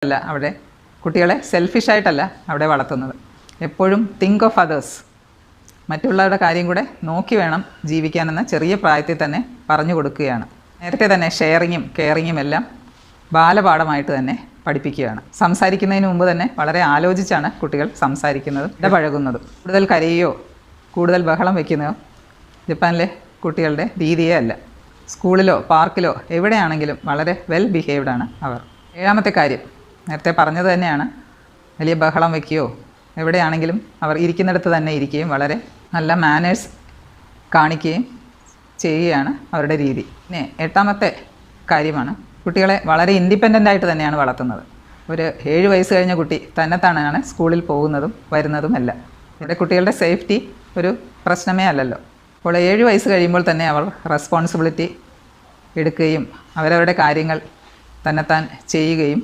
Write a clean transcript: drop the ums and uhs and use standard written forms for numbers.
അല്ല അവിടെ കുട്ടികളെ സെൽഫിഷായിട്ടല്ല അവിടെ വളർത്തുന്നത്. എപ്പോഴും തിങ്ക് ഓഫ് അതേഴ്സ്, മറ്റുള്ളവരുടെ കാര്യം കൂടെ നോക്കി വേണം ജീവിക്കാനെന്ന് ചെറിയ പ്രായത്തിൽ തന്നെ പറഞ്ഞു കൊടുക്കുകയാണ്. നേരത്തെ തന്നെ ഷെയറിങ്ങും കെയറിങ്ങും എല്ലാം ബാലപാഠമായിട്ട് തന്നെ പഠിപ്പിക്കുകയാണ്. സംസാരിക്കുന്നതിന് മുമ്പ് തന്നെ വളരെ ആലോചിച്ചാണ് കുട്ടികൾ സംസാരിക്കുന്നതും ഇടപഴകുന്നതും. കൂടുതൽ കരയുകയോ കൂടുതൽ ബഹളം വയ്ക്കുന്നതോ ജപ്പാനിലെ കുട്ടികളുടെ രീതിയേ അല്ല. സ്കൂളിലോ പാർക്കിലോ എവിടെയാണെങ്കിലും വളരെ വെൽ ബിഹേവ്ഡാണ് അവർ. ഏഴാമത്തെ കാര്യം നേരത്തെ പറഞ്ഞത് തന്നെയാണ്. വലിയ ബഹളം വയ്ക്കുകയോ എവിടെയാണെങ്കിലും അവർ ഇരിക്കുന്നിടത്ത് തന്നെ ഇരിക്കുകയും വളരെ നല്ല മാനേഴ്സ് കാണിക്കുകയും ചെയ്യുകയാണ് അവരുടെ രീതി. പിന്നെ എട്ടാമത്തെ കാര്യമാണ് കുട്ടികളെ വളരെ ഇൻഡിപെൻഡൻ്റ് ആയിട്ട് തന്നെയാണ് വളർത്തുന്നത്. ഒരു 7 വയസ്സ് കഴിഞ്ഞ കുട്ടി തന്നെത്താനാണ് സ്കൂളിൽ പോകുന്നതും വരുന്നതുമല്ല. ഇവിടെ കുട്ടികളുടെ സേഫ്റ്റി ഒരു പ്രശ്നമേ അല്ലല്ലോ. അപ്പോൾ 7 വയസ്സ് കഴിയുമ്പോൾ തന്നെ അവർ റെസ്പോൺസിബിലിറ്റി എടുക്കുകയും അവരവരുടെ കാര്യങ്ങൾ തന്നെത്താൻ ചെയ്യുകയും